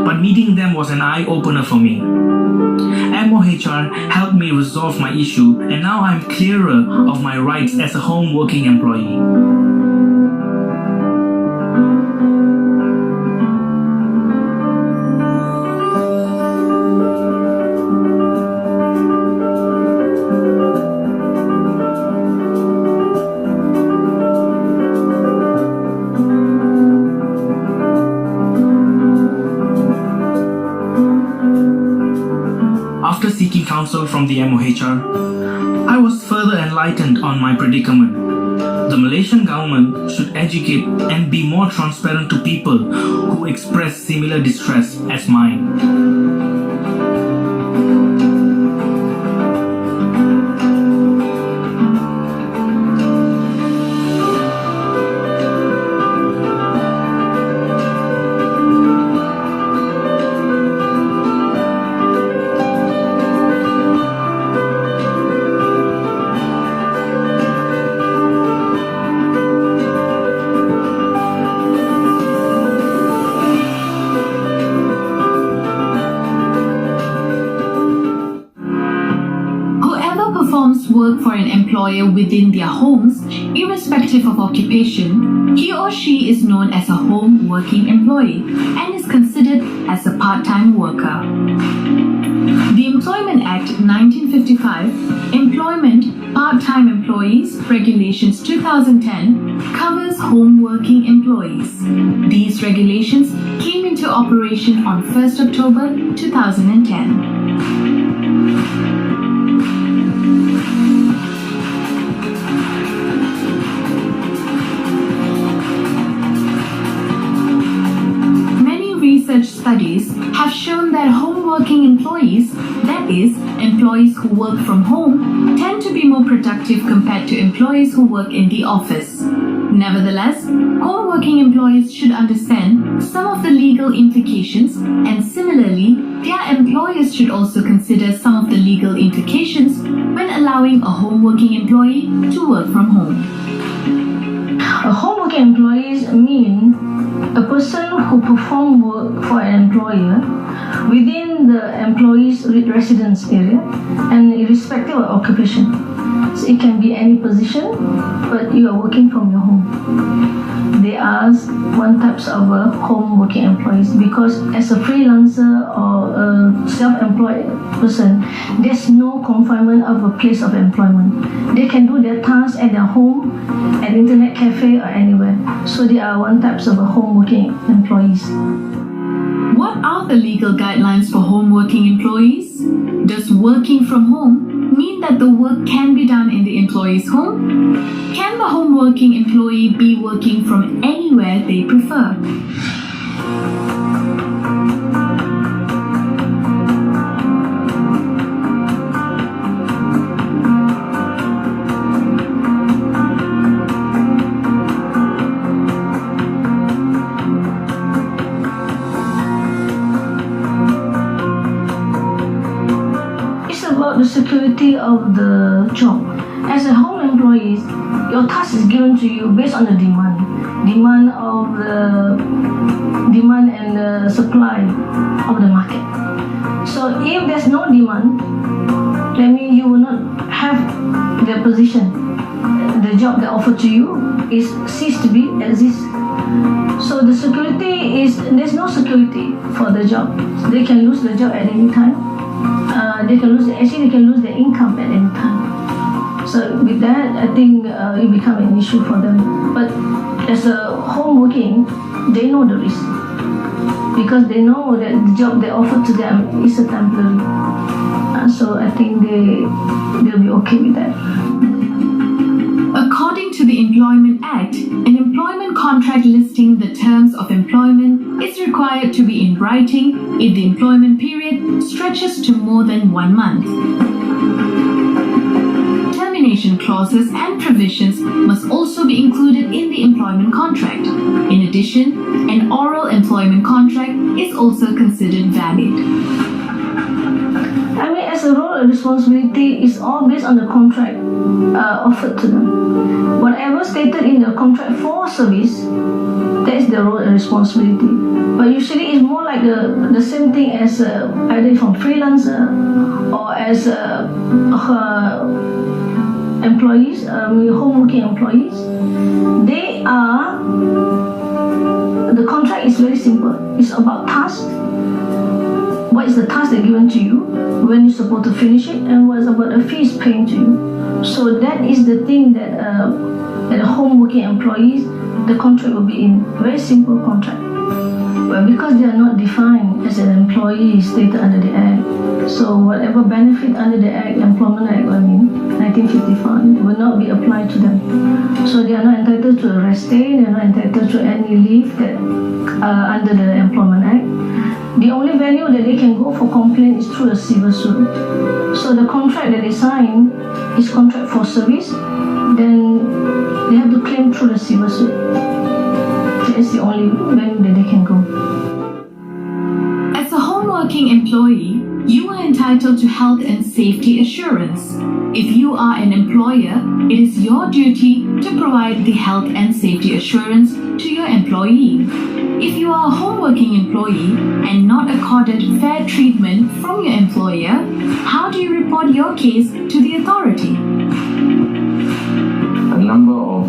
But meeting them was an eye-opener for me. MOHR helped me resolve my issue, and now I'm clearer of my rights as a home working employee. After seeking counsel from the MOHR, I was further enlightened on my predicament. The Malaysian government should educate and be more transparent to people who express similar distress as mine. Work for an employer within their homes, irrespective of occupation, he or she is known as a home working employee and is considered as a part-time worker. The Employment Act 1955, Employment Part-Time Employees Regulations 2010 covers home working employees. These regulations came into operation on 1st October 2010. Research studies have shown that home working employees, that is, employees who work from home, tend to be more productive compared to employees who work in the office. Nevertheless, home working employees should understand some of the legal implications, and similarly, their employers should also consider some of the legal implications when allowing a home working employee to work from home. A home working employees mean a person who perform work for an employer within the employee's residence area and irrespective of occupation. So it can be any position, but you are working from your home. They are one types of home working employees because as a freelancer or a self-employed person, there's no confinement of a place of employment. They can do their tasks at their home, at internet cafe or anywhere. So they are one types of home working employees. What are the legal guidelines for home working employees? Does working from home mean that the work can be done in the employee's home? Can the home working employee be working from anywhere they prefer? The security of the job. As a home employee, your task is given to you based on the demand and the supply of the market. So if there's no demand, that means you will not have the position. The job that offered to you is ceased to be exist. So the security is there's no security for the job. They can lose the job at any time. They can lose their income at any time. So with that, I think it become an issue for them. But as a home working, they know the risk because they know that the job they offer to them is a temporary. So I think they'll be okay with that. According to the Employment Act, an employment contract listing the terms of employment is required to be in writing if the employment period stretches to more than 1 month. Termination clauses and provisions must also be included in the employment contract. In addition, an oral employment contract is also considered valid. I mean, as a role and responsibility is all based on the contract offered to them. Whatever stated in the contract for service, that is the role and responsibility. But usually it's more like the same thing as either from freelancer or as employees, home working employees. They are, the contract is very simple. It's about tasks. What is the task that given to you, when you're supposed to finish it, and what is about the fees paying to you. So that is the thing that the home working employees, the contract will be in. Very simple contract. But because they are not defined as an employee stated under the Act, so whatever benefit under the Act, Employment Act, 1955, will not be applied to them. So they are not entitled to a rest day, they are not entitled to any leave that under the Employment Act. The only venue that they can go for complaint is through a civil suit. So the contract that they sign is contract for service, then they have to claim through the civil suit. That is the only venue that they can go. As a home working employee, you are entitled to health and safety assurance. If you are an employer, it is your duty to provide the health and safety assurance to your employee. If you are a home working employee and not accorded fair treatment from your employer, how do you report your case to the authority? A number of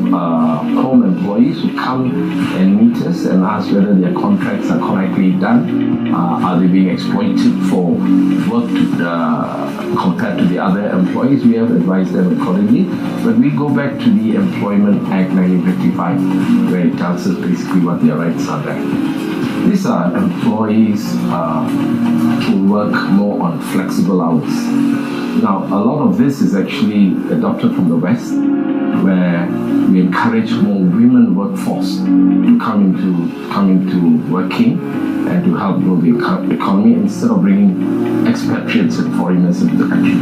home employees who come and meet us and ask whether their contracts are correctly done. Are they being exploited for work compared to the other employees? We have advised them accordingly. But we go back to the Employment Act 1955, where it tells us basically what their rights are there. These are employees who work more on flexible hours. Now, a lot of this is actually adopted from the West, where we encourage more women workforce to come into working and to help grow the economy instead of bringing expatriates and foreigners into the country.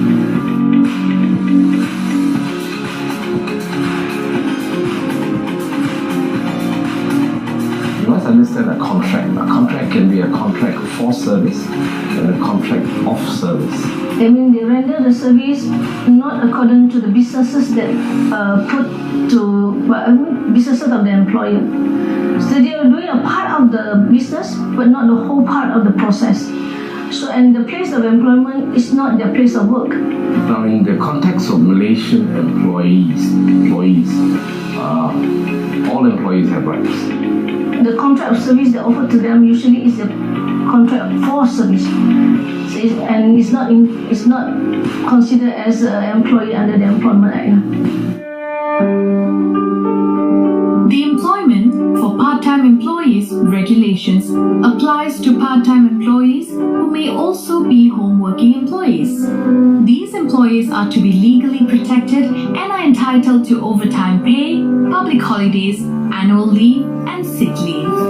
You must understand a contract. A contract can be a contract for service and a contract of service. I mean, they render the service not according to the businesses that businesses of the employer. So they are doing a part of the business, but not the whole part of the process. So, and the place of employment is not their place of work. Now, in the context of Malaysian employees, all employees have rights. The contract of service that offered to them usually is a contract for service. So it's not considered as an employee under the Employment Act. The Employment for Part-Time Employees regulations applies to part-time employees who may also be home working employees. These employees are to be legally protected and are entitled to overtime pay, public holidays, annual leave, and sick leave.